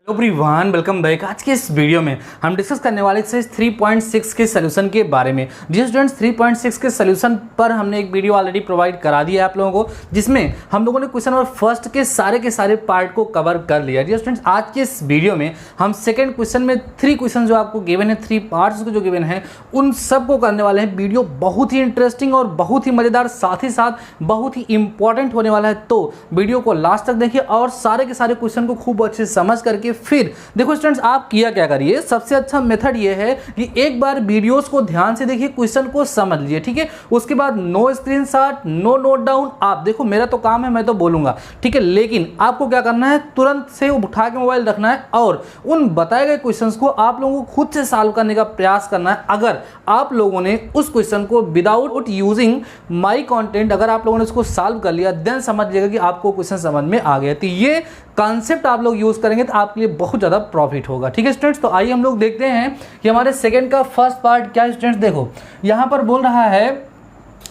Hello everyone, welcome back. आज के इस वीडियो में हम डिस्कस करने वाले एक्सरसाइज 3.6 के सोल्यूशन के बारे में। डियर स्टूडेंट्स, 3.6 के सोल्यूशन पर हमने एक वीडियो ऑलरेडी प्रोवाइड करा दिया है आप लोगों को, जिसमें हम लोगों ने क्वेश्चन नंबर फर्स्ट के सारे पार्ट को कवर कर लिया। डियर स्टूडेंट्स, आज के इस वीडियो में हम सेकेंड क्वेश्चन में 3 क्वेश्चन जो आपको गिवन है, 3 पार्ट्स जो गिवन है, उन सब को करने वाले हैं। वीडियो बहुत ही इंटरेस्टिंग और बहुत ही मजेदार, साथ ही साथ बहुत ही इंपॉर्टेंट होने वाला है। तो वीडियो को लास्ट तक देखिए और सारे के सारे क्वेश्चन को खूब अच्छे से समझ करके फिर देखो स्टूडेंट्स, आप किया क्या करिए, सबसे अच्छा मेथड ये है कि एक बार वीडियोस को ध्यान से देखिए, क्वेश्चन को समझ लीजिए, ठीक है। उसके बाद no screenshot, no note down. आप देखो, मेरा तो काम है, मैं तो बोलूंगा, ठीक है, लेकिन आपको क्या करना है, तुरंत से उठा के मोबाइल रखना है और उन बताए गए क्वेश्चंस को आप लोगों को खुद से सॉल्व करने का प्रयास करना है। अगर आप लोगों ने उस क्वेश्चन को विदाउट यूजिंग माई कंटेंट, अगर आप लोगों ने उसको सॉल्व कर लिया, देन समझ लीजिएगा कि आपको क्वेश्चन समझ में आ गया। तो ये कॉन्सेप्ट आप लोग यूज करेंगे तो आपके लिए बहुत ज़्यादा प्रॉफिट होगा, ठीक है स्टूडेंट्स। तो आइए हम लोग देखते हैं कि हमारे सेकंड का फर्स्ट पार्ट क्या है। स्टूडेंट्स देखो, यहाँ पर बोल रहा है,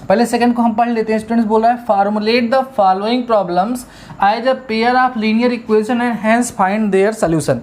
पहले सेकंड को हम पढ़ लेते हैं। स्टूडेंट्स बोल रहा है, formulate the following problems as a pair of linear equation and hence find their solution.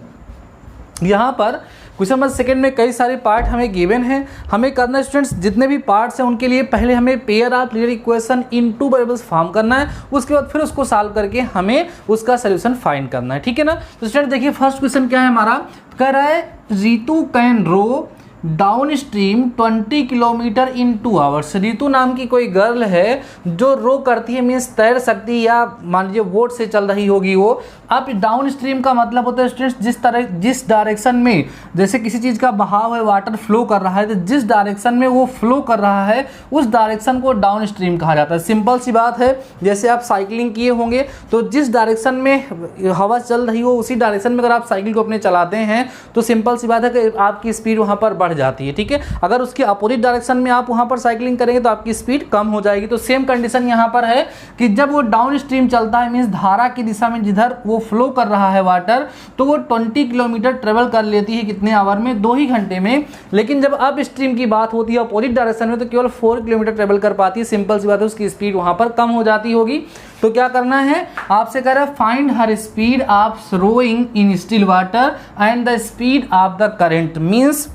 यहाँ पर क्वेश्चन नंबर सेकंड में कई सारे पार्ट हमें गिवन हैं, हमें करना है स्टूडेंट्स, जितने भी पार्ट्स हैं उनके लिए पहले हमें pair of linear equation in 2 variables form करना है, उसके बाद फिर उसको सॉल्व करके हमें उसका सोल्यूशन फाइंड करना है, ठीक है ना। तो स्टूडेंट देखिए, फर्स्ट क्वेश्चन क्या है हमारा, कह रहा है Ritu can row downstream 20 kilometre in 2 hours. Ritu नाम की कोई गर्ल है जो रो करती है, मीन्स तैर सकती है, या मान लीजिए बोट से चल रही होगी वो। अब डाउन स्ट्रीम का मतलब होता है स्टूडेंट्स, जिस डायरेक्शन में जैसे किसी चीज़ का बहाव है, वाटर फ्लो कर रहा है, तो जिस डायरेक्शन में वो फ्लो कर रहा है उस डायरेक्शन को डाउन स्ट्रीम कहा जाता है। सिंपल सी बात है, जैसे आप साइकिलिंग किए होंगे तो जिस डायरेक्शन में हवा चल रही हो उसी डायरेक्शन में अगर आप साइकिल को अपने चलाते हैं तो सिंपल सी बात है कि आपकी स्पीड वहाँ पर जाती है, ठीक है। अगर उसके अपोजिट डायरेक्शन में आप वहां पर साइकिलिंग करेंगे तो आपकी स्पीड कम हो जाएगी। तो सेम कंडीशन यहां पर है कि जब वो डाउन स्ट्रीम चलता है, मींस धारा की दिशा में जिधर वो फ्लो कर रहा है वाटर, तो वो 20 किलोमीटर ट्रेवल कर लेती है कितने आवर में, 2 ही घंटे में। लेकिन जब अप स्ट्रीम की बात होती है अपोजिट डायरेक्शन में, तो केवल 4 किलोमीटर ट्रेवल कर पाती है। सिंपल सी बात है, उसकी स्पीड वहां पर कम हो जाती होगी। तो क्या करना है, आपसे कह रहा है find her speed of rowing in still water and the speed of the current. Means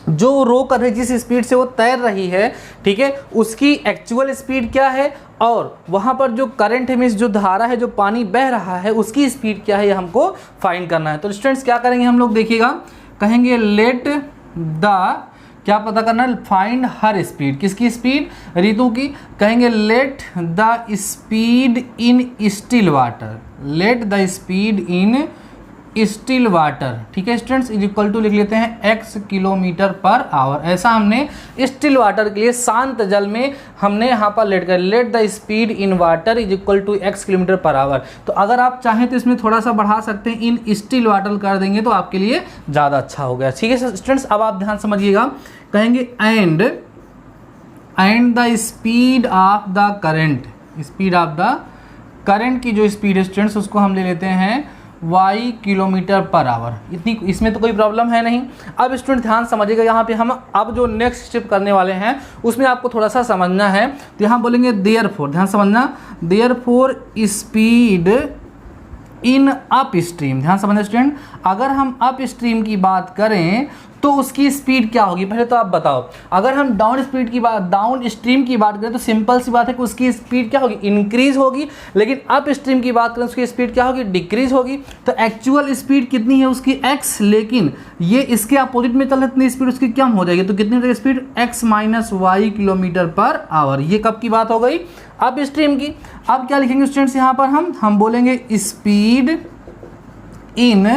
जो रो कर रही, जिस स्पीड से वो तैर रही है, ठीक है, उसकी एक्चुअल स्पीड क्या है और वहां पर जो करंट है, मींस जो धारा है, जो पानी बह रहा है, उसकी स्पीड क्या है, ये हमको फाइंड करना है। तो स्टूडेंट्स क्या करेंगे हम लोग, देखिएगा, कहेंगे लेट द, क्या पता करना है, फाइंड हर स्पीड। किसकी स्पीड, रितु की। कहेंगे late the speed in still water, late the speed in still water, ठीक है स्टूडेंट्स, इज इक्वल टू लिख लेते हैं x किलोमीटर पर आवर। ऐसा हमने स्टिल वाटर के लिए, शांत जल में हमने यहाँ पर लेट कर, let the speed in water is equal to x kilometre per hour. तो अगर आप चाहें तो इसमें थोड़ा सा बढ़ा सकते हैं, इन स्टिल वाटर कर देंगे तो आपके लिए ज़्यादा अच्छा हो गया, ठीक है स्टूडेंट्स। अब आप ध्यान समझिएगा, कहेंगे and the speed of the current, speed of the current की जो स्पीड है स्टूडेंट्स, उसको हम ले लेते हैं y किलोमीटर पर आवर। इतनी, इसमें तो कोई प्रॉब्लम है नहीं। अब स्टूडेंट ध्यान समझिएगा, यहाँ पे हम अब जो नेक्स्ट स्टेप करने वाले हैं उसमें आपको थोड़ा सा समझना है। तो यहाँ बोलेंगे देयरफॉर, ध्यान समझना, therefore speed in up stream. ध्यान समझना स्टूडेंट, अगर हम अप स्ट्रीम की बात करें तो उसकी स्पीड क्या होगी, पहले तो आप बताओ। अगर हम डाउन स्पीड की बात, डाउन स्ट्रीम की बात करें तो सिंपल सी बात है कि उसकी स्पीड क्या होगी, इंक्रीज होगी। लेकिन अप स्ट्रीम की बात करें उसकी स्पीड क्या होगी, डिक्रीज होगी। तो एक्चुअल स्पीड कितनी है उसकी x, लेकिन ये इसके अपोजिट में चल रहा है, इतनी स्पीड उसकी कम हो जाएगी। तो कितनी हो जाएगी speed, x minus Y kilometre per hour. ये कब की बात हो गई, अप स्ट्रीम की। अब क्या लिखेंगे स्टूडेंट्स, यहाँ पर हम बोलेंगे स्पीड इन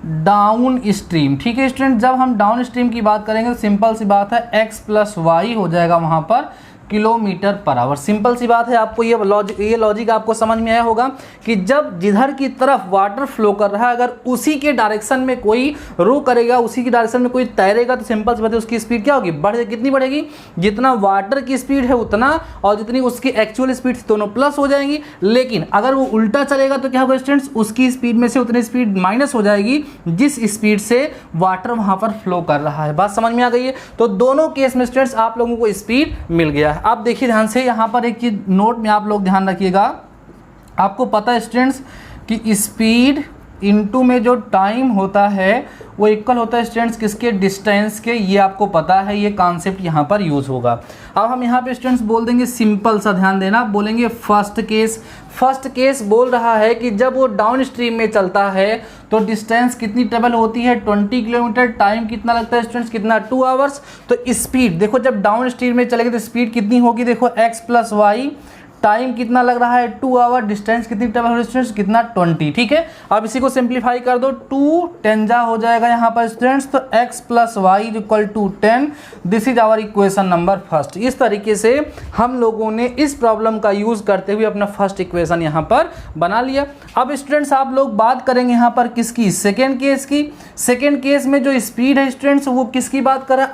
डाउन स्ट्रीम, ठीक है स्टूडेंट। जब हम डाउन स्ट्रीम की बात करेंगे तो सिंपल सी बात है, x प्लस वाई हो जाएगा वहां पर किलोमीटर पर आवर। सिंपल सी बात है, आपको ये लॉजिक आपको समझ में आया होगा कि जब जिधर की तरफ वाटर फ्लो कर रहा है, अगर उसी के डायरेक्शन में कोई रो करेगा, उसी के डायरेक्शन में कोई तैरेगा, तो सिंपल सी बात है उसकी स्पीड क्या होगी, बढ़, कितनी बढ़ेगी, जितना वाटर की स्पीड है उतना और जितनी उसकी एक्चुअल स्पीड दोनों प्लस हो जाएंगी। लेकिन अगर वो उल्टा चलेगा तो क्या होगा स्टूडेंट्स, उसकी स्पीड में से उतनी स्पीड माइनस हो जाएगी जिस स्पीड से वाटर वहां पर फ्लो कर रहा है। बात समझ में आ गई है। तो दोनों केस में स्टूडेंट्स आप लोगों को स्पीड मिल गया है। आप देखिए ध्यान से, यहाँ पर एक चीज नोट में आप लोग ध्यान रखिएगा, आपको पता है स्टूडेंट्स कि इनटू में जो टाइम होता है वो इक्वल होता है स्टूडेंट्स किसके, डिस्टेंस के। ये आपको पता है, ये कॉन्सेप्ट यहाँ पर यूज होगा। अब हम यहाँ पे स्टूडेंट्स बोल देंगे सिंपल सा, ध्यान देना, बोलेंगे फर्स्ट केस। फर्स्ट केस बोल रहा है कि जब वो डाउन स्ट्रीम में चलता है तो डिस्टेंस कितनी ट्रेवल होती है, 20 किलोमीटर। टाइम कितना लगता है स्टूडेंट्स, कितना, 2 आवर्स। तो स्पीड देखो, जब डाउन स्ट्रीम में चलेगा तो स्पीड कितनी होगी, देखो x प्लस वाई। टाइम कितना लग रहा है, 2 आवर। डिस्टेंस कितनी ट्रेवल हो रही है स्टूडेंट्स, कितना, 20। ठीक है, अब इसी को सिंप्लीफाई कर दो, 2 10 जा हो जाएगा यहाँ पर स्टूडेंट्स। तो x plus Y equal to 10। This is our equation number first. इस तरीके से हम लोगों ने इस प्रॉब्लम का यूज करते हुए अपना फर्स्ट इक्वेशन यहाँ पर बना लिया। अब स्टूडेंट्स आप लोग बात करेंगे यहाँ पर किसकी, सेकेंड केस की। सेकेंड केस में जो स्पीड है स्टूडेंट्स वो किसकी बात कर रहा है,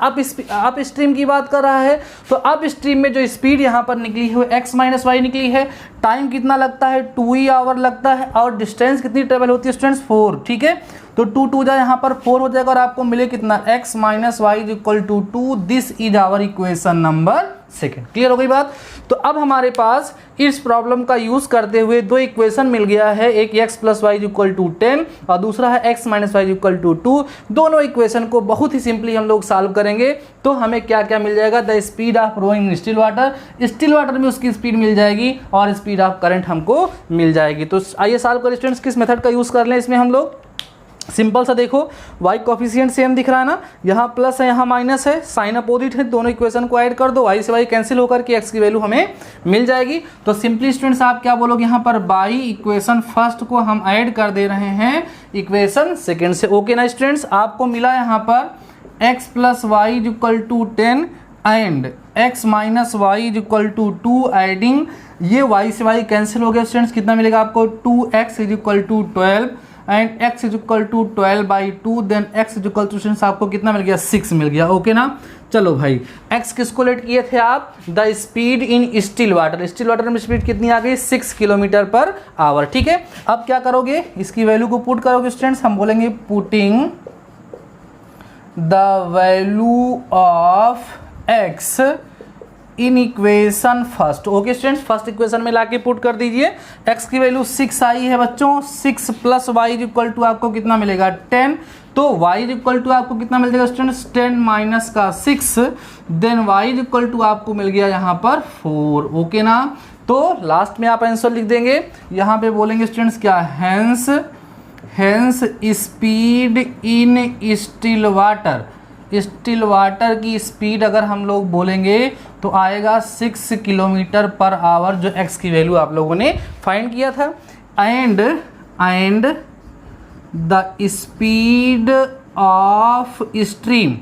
अप स्ट्रीम की बात कर रहा है। तो अप स्ट्रीम में जो स्पीड यहाँ पर निकली है वो x माइनस वाई निकली है। टाइम कितना लगता है, 2 ही आवर लगता है। और डिस्टेंस कितनी ट्रेवल होती है स्टूडेंट्स, 4। ठीक है, तो 2 2 जा यहाँ पर 4 हो जाएगा और आपको मिले कितना, x minus Y equal to 2। This is our equation number second. Clear हो गई बात। तो अब हमारे पास इस प्रॉब्लम का यूज करते हुए दो इक्वेशन मिल गया है, एक x plus Y equal to 10 और दूसरा है x minus Y equal to 2। दोनों इक्वेशन को बहुत ही सिंपली हम लोग सॉल्व करेंगे तो हमें क्या क्या मिल जाएगा, the speed of rowing still water. Still water में उसकी स्पीड मिल जाएगी और स्पीड ऑफ करंट हमको मिल जाएगी। तो आइए सॉल्व करें स्टूडेंट्स, किस मेथड का यूज कर लें इसमें हम लोग। सिंपल सा देखो, y कोफिशिएंट सेम दिख रहा है ना, यहाँ प्लस है यहाँ माइनस है, साइन अपोजिट है, दोनों इक्वेशन को ऐड कर दो, y से y कैंसिल होकर के x की वैल्यू हमें मिल जाएगी। तो सिंपली स्टूडेंट्स आप क्या बोलोगे, यहाँ पर बाई इक्वेशन फर्स्ट को हम ऐड कर दे रहे हैं इक्वेशन सेकेंड से। ओके ना स्टूडेंट्स, आपको मिला यहाँ पर x plus Y equal to 10 and x minus Y equal to 2 adding, ये y से y कैंसिल हो गया स्टूडेंट्स, कितना मिलेगा आपको, 2x equal to 12 and x is equal to 12 by 2। Then x is equal to students आपको कितना मिल गया, 6 मिल गया। ओके ना, चलो भाई, x किसको लेट किए थे आप, the speed in still water. Still water में स्पीड कितनी आ गई, 6 किलोमीटर पर आवर। ठीक है, अब क्या करोगे, इसकी वैल्यू को पुट करोगे स्टूडेंट्स, हम बोलेंगे putting the value of x in equation first. Okay students, first equation में लाके पुट कर दीजिए। x की वैल्यू 6 आई है बच्चों, 6 प्लस वाई इक्वल टू आपको कितना मिलेगा, 10। तो y इक्वल टू आपको कितना मिल जाएगा स्टूडेंट्स, 10 माइनस का 6। देन y इक्वल टू आपको मिल गया यहाँ पर 4। ओके ना, तो लास्ट में आप आंसर लिख देंगे, यहाँ पे बोलेंगे स्टूडेंट्स क्या, hence speed in still water. Still water की स्पीड अगर हम लोग बोलेंगे तो आएगा 6 किलोमीटर पर आवर, जो x की वैल्यू आप लोगों ने फाइंड किया था। And the speed of stream,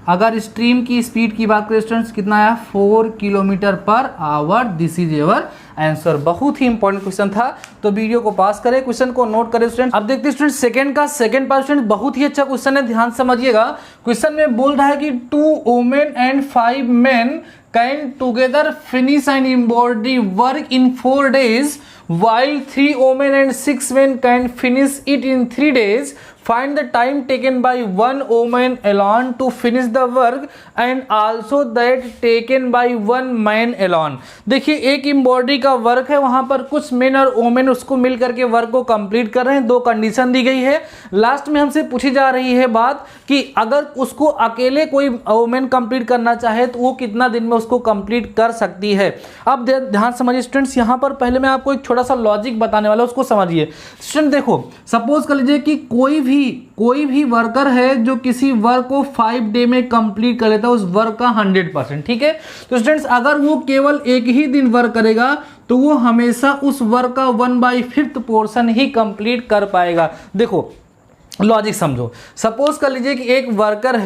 अगर स्ट्रीम की स्पीड की बात करें स्टूडेंट्स कितना आया, 4 kilometre per our. This is your answer. बहुत ही इंपॉर्टेंट क्वेश्चन था, तो वीडियो को पास करें, क्वेश्चन को नोट करें स्टूडेंट। अब देखते हैं स्टूडेंट सेकंड का सेकंड पार्ट स्टूडेंट, बहुत ही अच्छा क्वेश्चन है, ध्यान समझिएगा। क्वेश्चन में बोल रहा है कि 2 women and 5 men can together finish an embroidery work in 4 days while 3 women and 6 men can finish it in 3 days. Find the time taken by 1 woman alone to finish the work and also that taken by 1 man alone. देखिए, एक embroidery का work है, वहां पर कुछ main और women उसको मिल करके वर्क को कंप्लीट कर रहे हैं। 2 कंडीशन दी गई है। लास्ट में हमसे पूछी जा रही है बात कि अगर उसको अकेले कोई वोमेन कंप्लीट करना चाहे तो वो कितना दिन में उसको कंप्लीट कर सकती है। अब ध्यान समझिए स्टूडेंट्स, यहाँ पर पहले मैं आपको एक छोटा सा लॉजिक बताने वाला हूं, उसको समझिए स्टूडेंट। देखो, सपोज कर लीजिए कि कोई भी वर्कर है जो किसी वर्क को 5 डे में कंप्लीट कर लेता है, उस वर्क का 100%। ठीक है, तो स्टूडेंट्स अगर वो केवल एक ही दिन वर्क करेगा तो वो हमेशा उस वर्क का 1/5 पोर्शन ही कंप्लीट कर पाएगा। देखो लॉजिक समझो, सपोज कर लीजिए कि एक वर्कर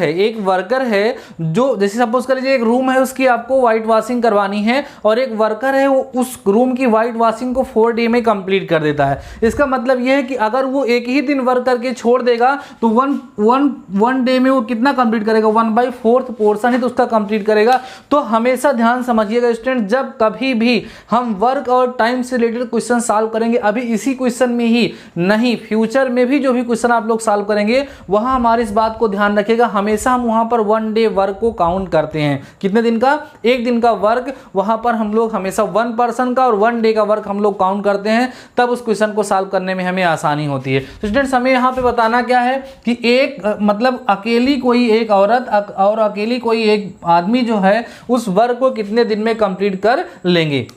है जो, जैसे सपोज कर लीजिए एक रूम है, उसकी आपको व्हाइट वॉशिंग करवानी है और एक वर्कर है वो उस रूम की व्हाइट वॉशिंग को 4 डे में कंप्लीट कर देता है। इसका मतलब यह है कि अगर वो एक ही दिन वर्क करके छोड़ देगा तो वन डे में वो कितना कंप्लीट करेगा, 1/4 पोर्शन ही तो उसका कंप्लीट करेगा। तो हमेशा ध्यान समझिएगा स्टूडेंट, जब कभी भी हम वर्क और टाइम से रिलेटेड क्वेश्चन सॉल्व करेंगे, अभी इसी क्वेश्चन में ही नहीं, फ्यूचर में भी जो भी क्वेश्चन आप लोग लोग सॉल्व करेंगे वहां हमारे इस बात को ध्यान रखिएगा, हमेशा हम वहां पर 1 डे वर्क को काउंट करते हैं। कितने दिन का? एक दिन का वर्क, वहां पर हम लोग हमेशा 1 पर्सन का और 1 डे का वर्क हम लोग काउंट करते हैं, तब उस क्वेश्चन को सॉल्व करने में हमें आसानी होती है। स्टूडेंट्स हमें यहाँ पे बताना क्या है कि एक मतलब अकेली कोई एक औरत और अकेली कोई एक आदमी जो है उस वर्क को कितने दिन में कंप्लीट कर लेंगे।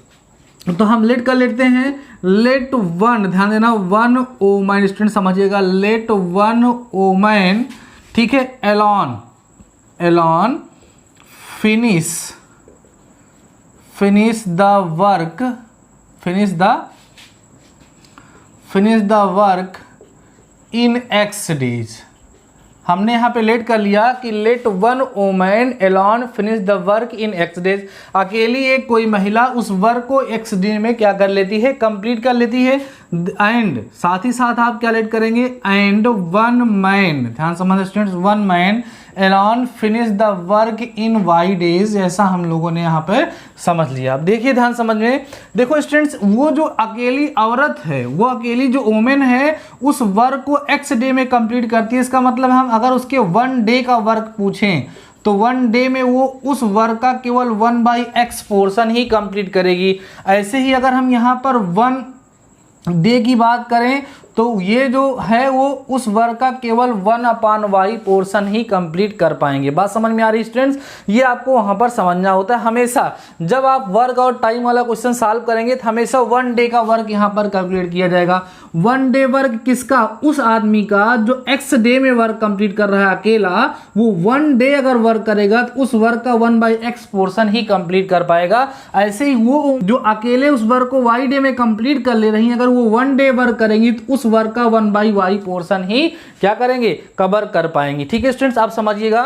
तो हम लेट कर लेते हैं, लेट 1, ध्यान देना, 1 वुमन, स्टूडेंट समझिएगा, लेट 1 वुमन, ठीक है, alone finish the work in X days। हमने यहाँ पे लेट कर लिया कि let 1 woman alone finish the work in X days। अकेली एक कोई महिला उस वर्क को X डे में क्या कर लेती है? कंप्लीट कर लेती है। एंड साथ ही साथ आप क्या लेट करेंगे? एंड 1 मैन, ध्यान समझ students, 1 man Elon finish the work in Y days, ऐसा हम लोगों ने यहाँ पे समझ लिया। अब देखिए ध्यान समझ में, देखो स्टूडेंट्स, वो जो अकेली औरत है, वो अकेली जो वुमेन है उस वर्क को X डे में कंप्लीट करती है। इसका मतलब हम अगर उसके 1 डे का वर्क पूछें तो 1 डे में वो उस वर्क का केवल 1/x पोर्शन ही कंप्लीट करेगी। ऐसे ही अगर हम यहाँ पर 1 डे की बात करें तो ये जो है वो उस वर्क का केवल 1/y पोर्शन ही कंप्लीट कर पाएंगे। बात समझ में आ रही स्टूडेंट्स? ये आपको वहां पर समझना होता है। हमेशा जब आप वर्क और टाइम वाला क्वेश्चन सॉल्व करेंगे तो हमेशा 1 डे का वर्क यहां पर कैलकुलेट किया जाएगा। 1 डे वर्क किसका? उस आदमी का जो X डे में वर्क कंप्लीट कर रहा है अकेला, वो 1 डे अगर वर्क करेगा तो उस वर्क का 1/x पोर्शन ही कंप्लीट कर पाएगा। ऐसे ही वो जो अकेले उस वर्क को Y डे में कंप्लीट कर ले रही है, अगर वो 1 डे वर्क करेंगी तो उस वर्क का 1/y पोर्शन ही क्या करेंगे? कवर कर पाएंगे। ठीक है स्टूडेंट्स, आप समझिएगा।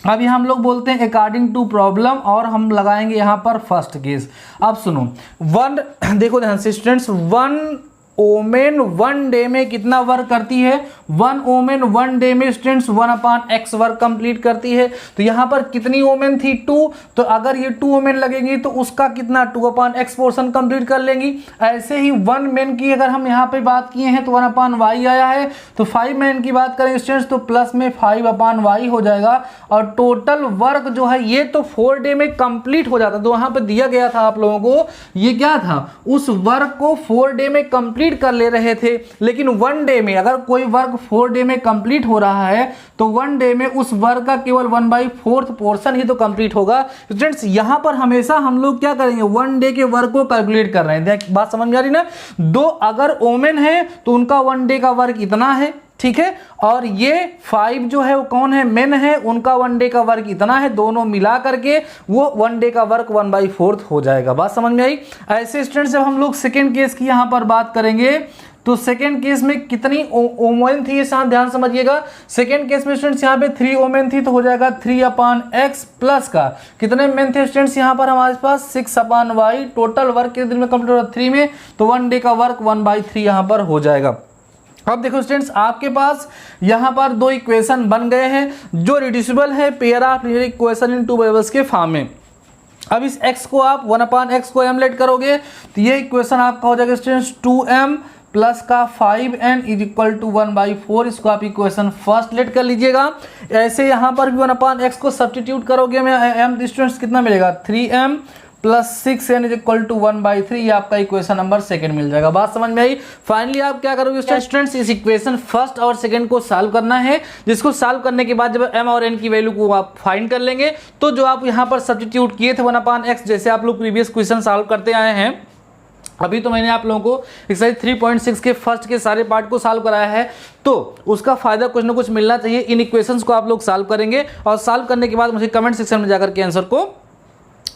अभी हम लोग बोलते हैं अकॉर्डिंग टू प्रॉब्लम और हम लगाएंगे यहां पर फर्स्ट केस। अब सुनो, 1 देखो ध्यान से स्टूडेंट्स, 1 वुमेन 1 डे में कितना वर्क करती है? 1 वुमेन 1 डे में स्टूडेंट्स 1/x वर्क कंप्लीट करती है। तो यहाँ पर कितनी वुमेन थी? 2। तो अगर ये 2 वुमेन लगेंगी तो उसका कितना? 2/x पोर्शन कंप्लीट कर लेंगी। ऐसे ही 1 मैन की अगर हम यहाँ पे बात किए हैं तो 1/y आया है। तो 5 मैन की बात करें स्टूडेंट्स तो प्लस में 5/y हो जाएगा। और टोटल वर्क जो है ये तो 4 डे में कंप्लीट हो जाता। तो वहाँ पर दिया गया था आप लोगों को, ये क्या था? उस वर्क को 4 डे में कंप्लीट कर ले रहे थे। लेकिन 1 डे में अगर कोई वर्क 4 डे में कंप्लीट हो रहा है तो 1 डे में उस वर्क का केवल 1/4 पोर्शन ही तो कंप्लीट होगा। स्टूडेंट्स यहां पर हमेशा हम लोग क्या करेंगे? 1 डे के वर्क को कैलकुलेट कर रहे हैं। देख बात समझ में आ रही ना? 2 अगर वुमेन है तो उनका 1 डे का वर्क इतना है, ठीक है, और ये 5 जो है वो कौन है? मेन है, उनका 1 डे का वर्क इतना है। दोनों मिला करके वो 1 डे का वर्क 1/4 हो जाएगा। बात समझ में आई? ऐसे स्टूडेंट्स जब हम लोग सेकेंड केस की यहां पर बात करेंगे तो सेकेंड केस में कितनी वुमेन थी, ये ध्यान समझिएगा। सेकेंड केस में स्टूडेंट्स यहाँ पे 3 वुमेन थी तो हो जाएगा 3/x प्लस का कितने मेन थे स्टूडेंट्स यहाँ पर हमारे पास? 6/y। टोटल वर्क कितने दिन में कंप्लीट होगा? 3 में। तो 1 डे का वर्क 1/3 यहाँ पर हो जाएगा। अब देखो स्टूडेंट्स, आपके पास यहाँ पर 2 इक्वेशन बन गए हैं जो रिड्यूसिबल है pair of linear equation in 2 variables के फॉर्म में। अब इस x को आप 1/x को m लेट करोगे तो ये इक्वेशन आपका हो जाएगा स्टूडेंट्स 2m प्लस का 5n इज इक्वल टू 1/4। इसको आप इक्वेशन फर्स्ट लेट कर लीजिएगा। ऐसे यहाँ पर भी 1/x को सब्स्टिट्यूट करोगे में m स्टूडेंट्स कितना मिलेगा? 3m plus 6n is equal to 1/3। ये आपका इक्वेशन नंबर सेकंड मिल जाएगा। बात समझ में आई? फाइनली आप क्या करोगे स्टूडेंट्स? इस इक्वेशन फर्स्ट और सेकंड को सॉल्व करना है, जिसको सॉल्व करने के बाद जब m और n की वैल्यू को आप फाइंड कर लेंगे तो जो आप यहाँ पर सब्स्टिट्यूट किए थे 1/x, जैसे आप लोग प्रीवियस क्वेश्चन सॉल्व करते आए हैं, अभी तो मैंने आप लोगों को एक्सरसाइज 3.6 के फर्स्ट के सारे पार्ट को सॉल्व कराया है, तो उसका फायदा कुछ ना कुछ मिलना चाहिए। इन इक्वेशंस को आप लोग सॉल्व करेंगे और सॉल्व करने के बाद मुझे कमेंट सेक्शन में जाकर के आंसर को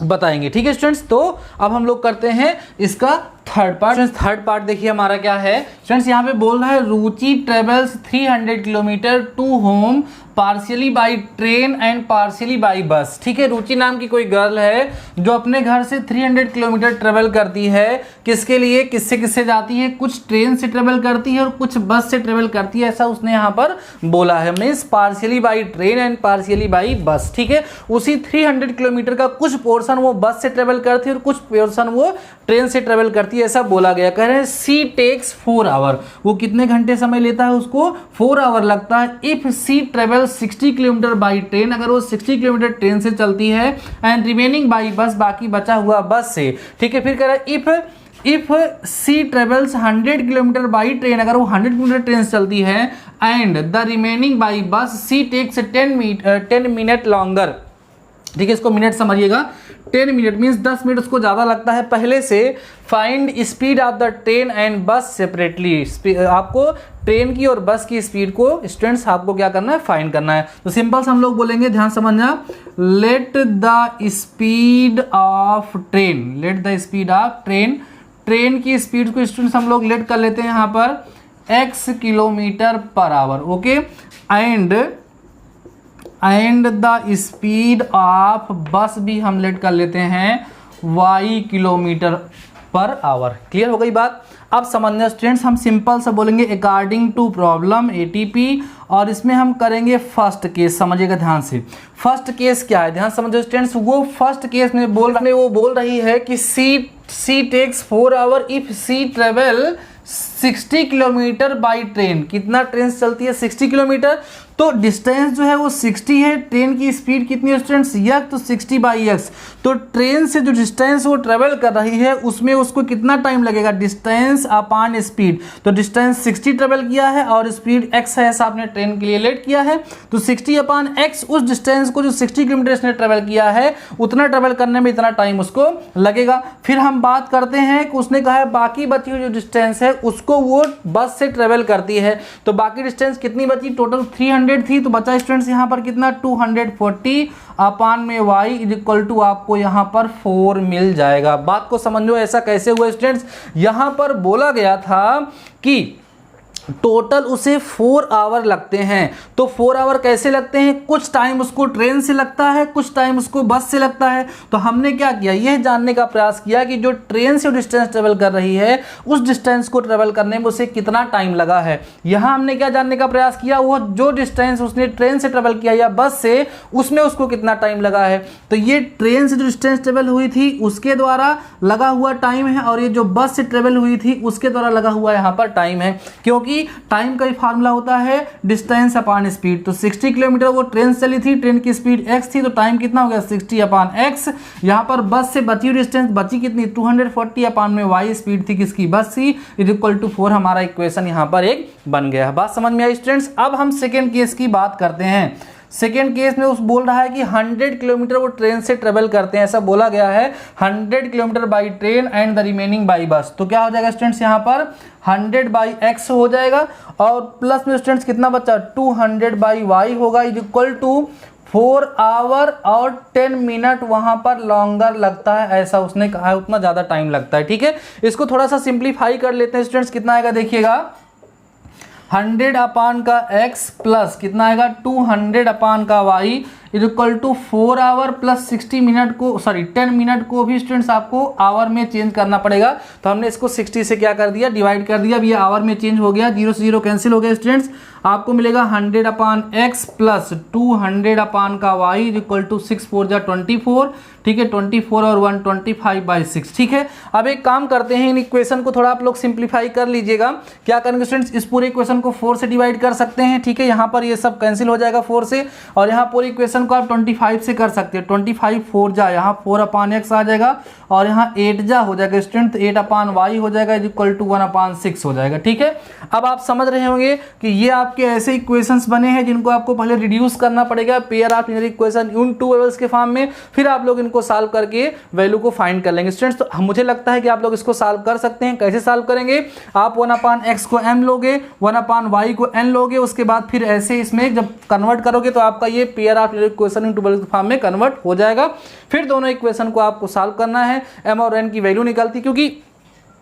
बताएंगे। ठीक है स्टूडेंट्स, तो अब हम लोग करते हैं इसका थर्ड पार्ट। थर्ड पार्ट देखिए हमारा क्या है स्टूडेंट्स, यहाँ पे बोल रहा है Ruchi travels 300 kilometre to home partially by train and partially by bus. ठीक है, रुचि नाम की कोई गर्ल है जो अपने घर से 300 किलोमीटर ट्रेवल करती है। किसके लिए? किससे किससे जाती है? कुछ ट्रेन से ट्रेवल करती है और कुछ बस से ट्रेवल करती है, ऐसा उसने यहाँ पर बोला है। Means partially by train and partially by bus. ठीक है, उसी 300 किलोमीटर का कुछ पोर्शन वो बस से ट्रेवल करती है और कुछ पोर्शन वो ट्रेन से ट्रेवल करती है। चलती है ऐसा बोला गया। कह रहे हैं सी टेक्स 4 आवर, वो कितने घंटे समय लेता है, उसको 4 आवर लगता है। If she travel 60 kilometre by train, अगर वो 60 किलोमीटर ट्रेन से चलती है, एंड रिमेनिंग बाई बस, बाकी बचा हुआ बस से, ठीक है। फिर कह रहा है if she travels 100 kilometre by train, अगर वो 100 किलोमीटर ट्रेन से चलती है, and the remaining by bus C takes 10 minute longer, ठीक है। इसको मिनट समझिएगा, 10 मिनट मीन्स 10 मिनट उसको ज़्यादा लगता है पहले से। Find speed of the train and बस सेपरेटली, आपको ट्रेन की और बस की स्पीड को स्टूडेंट्स आपको क्या करना है, फाइंड करना है। तो सिंपल से हम लोग बोलेंगे, ध्यान समझना, late the speed of train, late the speed of train, train की स्पीड को स्टूडेंट्स हम लोग लेट कर लेते हैं यहाँ पर x kilometre per our, okay. And the speed of बस भी हम लेट कर लेते हैं y kilometre per our. Clear हो गई बात। अब समझना स्टूडेंट्स, हम सिंपल से बोलेंगे अकॉर्डिंग टू प्रॉब्लम ATP, और इसमें हम करेंगे फर्स्ट केस, समझिएगा ध्यान से। फर्स्ट केस क्या है, ध्यान समझो स्टूडेंट्स। वो फर्स्ट केस में वो बोल रही है कि she takes 4 hour if she travel 60 kilometre by train. कितना ट्रेन चलती है, 60 किलोमीटर। तो डिस्टेंस जो है वो 60 है, ट्रेन की स्पीड कितनी है स्टूडेंट्स, यक्स, तो 60 बाई यक्स। तो ट्रेन से जो डिस्टेंस वो ट्रेवल कर रही है उसमें उसको कितना टाइम लगेगा, डिस्टेंस अपॉन स्पीड। तो डिस्टेंस 60 ट्रेवल किया है और स्पीड x है, ऐसा आपने ट्रेन के लिए लेट किया है। तो 60 अपॉन x, उस डिस्टेंस को जो 60 किलोमीटर इसने ट्रेवल किया है उतना ट्रेवल करने में इतना टाइम उसको लगेगा। फिर हम बात करते हैं कि उसने कहा है बाकी बची हुई जो डिस्टेंस है उसको वो बस से ट्रेवल करती है। तो बाकी डिस्टेंस कितनी बची, टोटल 300 थी, तो बचा स्टूडेंट्स यहाँ पर कितना, 240 अपान में y इज इक्वल टू आपको यहाँ पर 4 मिल जाएगा। बात को समझो ऐसा कैसे हुआ स्टूडेंट्स, यहाँ पर बोला गया था कि टोटल उसे 4 आवर लगते हैं। तो 4 आवर कैसे लगते हैं, कुछ टाइम उसको ट्रेन से लगता है, कुछ टाइम उसको बस से लगता है। तो हमने क्या किया, यह जानने का प्रयास किया कि जो ट्रेन से डिस्टेंस ट्रेवल कर रही है उस डिस्टेंस को ट्रेवल करने में उसे कितना टाइम लगा है। यहाँ हमने क्या जानने का प्रयास किया, वो जो डिस्टेंस उसने ट्रेन से ट्रेवल किया या बस से, उसमें उसको कितना टाइम लगा है। तो ये ट्रेन से जो डिस्टेंस ट्रेवल हुई थी उसके द्वारा लगा हुआ टाइम है, और ये जो बस से ट्रेवल हुई थी उसके द्वारा लगा हुआ यहाँ पर टाइम है। क्योंकि टाइम का ही फार्मूला होता है डिस्टेंस अपॉन स्पीड। तो 60 किलोमीटर वो ट्रेन चली थी, ट्रेन की स्पीड x थी, तो टाइम कितना हो गया 60 अपॉन x। यहाँ पर बस से बची हुई डिस्टेंस बची कितनी, 240 अपॉन में y स्पीड थी किसकी, बस की, इज इक्वल टू 4। हमारा इक्वेशन यहाँ पर एक बन गया है। बात समझ में आई स्टूडेंट्स। अब हम सेकेंड केस की बात करते हैं। सेकेंड केस में उस बोल रहा है कि 100 किलोमीटर वो ट्रेन से ट्रेवल करते हैं, ऐसा बोला गया है, 100 kilometre by train and the remaining by bus. तो क्या हो जाएगा स्टूडेंट्स, यहाँ पर 100 बाई x हो जाएगा, और प्लस में स्टूडेंट्स कितना बचा, 200 बाई y होगा, इज इक्वल टू 4 आवर और 10 मिनट वहां पर लॉन्गर लगता है, ऐसा उसने कहा है, उतना ज्यादा टाइम लगता है। ठीक है, इसको थोड़ा सा सिंप्लीफाई कर लेते हैं स्टूडेंट्स। कितना आएगा देखिएगा, 100 अपान का x प्लस कितना आएगा 200 अपान का y is equal to 4 hour plus 60 minute को, सॉरी 10 मिनट को भी स्टूडेंट्स आपको आवर में चेंज करना पड़ेगा। तो हमने इसको 60 से क्या कर दिया, डिवाइड कर दिया। अब ये आवर में चेंज हो गया, 0 से 0 कैंसिल हो गया स्टूडेंट्स। आपको मिलेगा 100 अपान x प्लस 200 अपान का y इज इक्वल टू 6 4 जा 24। ठीक है, 24 और 1 25/6। ठीक है, अब एक काम करते हैं, इन इक्वेशन को थोड़ा आप लोग सिंप्लीफाई कर लीजिएगा। क्या करेंगे स्टूडेंट्स, इस पूरे इक्वेशन को 4 से डिवाइड कर सकते हैं। ठीक है, यहाँ पर ये सब कैंसिल हो जाएगा 4 से, और यहाँ पूरी इक्वेशन को आप 25 से कर सकते हैं। 25 4 जा, यहाँ 4 अपान x आ जाएगा, और यहाँ 8 जा हो जाएगा स्टूडेंट, 8 अपान y हो जाएगा इज इक्वल टू 1 अपान 6 हो जाएगा। ठीक है, अब आप समझ रहे होंगे कि ये आपके ऐसे इक्वेशंस बने हैं जिनको आपको पहले रिड्यूस करना पड़ेगा पेयर ऑफ लीनियर इक्वेशन उन 2 वेरिएबल्स के फॉर्म में, फिर आप लोग इनको सॉल्व करके वैल्यू को फाइंड कर लेंगे स्टूडेंट्स। तो मुझे लगता है कि आप लोग इसको सॉल्व कर सकते हैं। कैसे सॉल्व करेंगे, आप 1 अपान x को m लोगे, 1 अपान y को n लोगे, उसके बाद फिर ऐसे इसमें जब कन्वर्ट करोगे तो आपका ये pair of linear equation in 2 variables के फॉर्म में कन्वर्ट हो जाएगा। फिर दोनों इक्वेशन को आपको सॉल्व करना है, m और n की वैल्यू निकलती, क्योंकि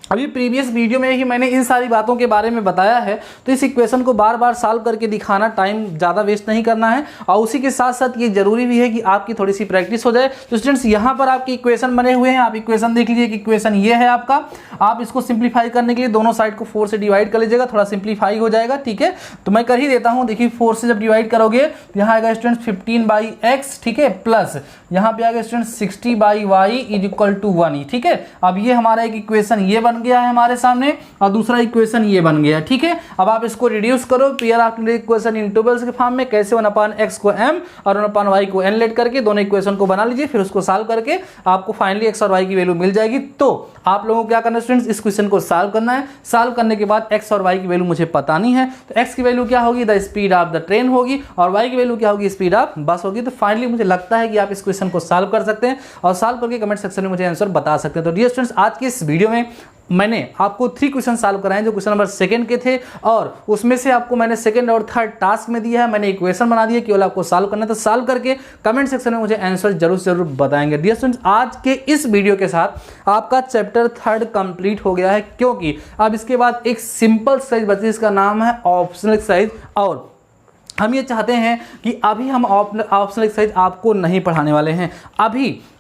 अभी प्रीवियस वीडियो में ही मैंने इन सारी बातों के बारे में बताया है। तो इस इक्वेशन को बार बार सॉल्व करके दिखाना, टाइम ज़्यादा वेस्ट नहीं करना है, और उसी के साथ साथ ये जरूरी भी है कि आपकी थोड़ी सी प्रैक्टिस हो जाए। तो स्टूडेंट्स यहाँ पर आपकी इक्वेशन बने हुए हैं, आप इक्वेशन देख लीजिए कि इक्वेशन ये है आपका। आप इसको सिंप्लीफाई करने के लिए दोनों साइड को 4 से डिवाइड कर लीजिएगा, थोड़ा सिंप्लीफाई हो जाएगा। ठीक है, तो मैं कर ही देता हूँ। देखिए 4 से जब डिवाइड करोगे तो यहाँ आएगा स्टूडेंट्स 15/x, ठीक है, प्लस यहाँ पे आएगा students 60/y is equal to 1। ठीक है, अब ये हमारा एक इक्वेशन ये बन बन गया है हमारे सामने और दूसरा इक्वेशन ये बन गया, ठीक है। अब आप इसको रिड्यूस करो पीआर ऑफ इक्वेशन इंटरवल्स के फॉर्म में, कैसे 1/x को m और 1/y को n लेट करके दोनों इक्वेशन को बना लीजिए, फिर उसको सॉल्व करके आपको फाइनली x और y की वैल्यू मिल जाएगी। तो आप लोगों को क्या करना है स्टूडेंट्स, इस क्वेश्चन को सॉल्व करना है। सॉल्व करने के बाद x और y की वैल्यू मुझे पता नहीं है, तो x की वैल्यू क्या होगी, the speed of the train होगी, और y की वैल्यू क्या होगी, स्पीड ऑफ बस होगी। तो फाइनली मुझे लगता है कि आप इस क्वेश्चन को सॉल्व कर सकते हैं और सॉल्व करके कमेंट सेक्शन में मुझे आंसर बता सकते हैं। तो डियर स्टूडेंट्स, आज की इस वीडियो में मैंने आपको 3 क्वेश्चन सॉल्व कराए जो क्वेश्चन नंबर 2 के थे, और उसमें से आपको मैंने 2nd और 3rd टास्क में दिया है, मैंने इक्वेशन बना दिया, केवल आपको सॉल्व करना है। तो सॉल्व करके कमेंट सेक्शन में मुझे आंसर जरूर बताएंगे। डियर स्टूडेंट्स, आज के इस वीडियो के साथ आपका चैप्टर 3rd कंप्लीट हो गया है, क्योंकि अब इसके बाद एक सिंपल एक्सरसाइज बची जिसका नाम है ऑप्शनल एक्सरसाइज, और हम ये चाहते हैं कि अभी हम ऑप्शनल एक्सरसाइज आपको नहीं पढ़ाने वाले हैं।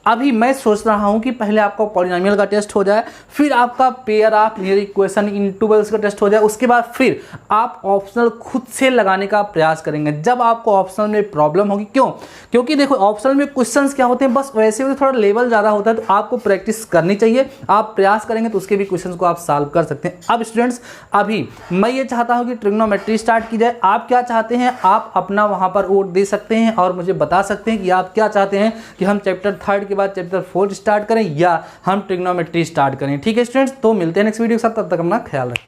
अभी मैं सोच रहा हूं कि पहले आपका पॉलिनोमियल का टेस्ट हो जाए, फिर आपका pair of linear equation intervals का टेस्ट हो जाए, उसके बाद फिर आप ऑप्शनल खुद से लगाने का प्रयास करेंगे जब आपको ऑप्शनल में प्रॉब्लम होगी। क्योंकि देखो ऑप्शनल में क्वेश्चंस क्या होते हैं, बस वैसे भी थोड़ा लेवल ज़्यादा होता है, तो आपको प्रैक्टिस करनी चाहिए। आप प्रयास करेंगे तो उसके भी क्वेश्चन को आप सॉल्व कर सकते हैं। अब स्टूडेंट्स, अभी मैं ये चाहता हूँ कि ट्रिग्नोमेट्री स्टार्ट की जाए। आप क्या चाहते हैं, आप अपना वहाँ पर वोट दे सकते हैं और मुझे बता सकते हैं कि आप क्या चाहते हैं कि हम चैप्टर 3rd के बाद चैप्टर 4 स्टार्ट करें या हम ट्रिग्नोमेट्री स्टार्ट करें। ठीक है स्टूडेंट्स, तो मिलते हैं नेक्स्ट वीडियो के साथ, तब तक अपना ख्याल रखें।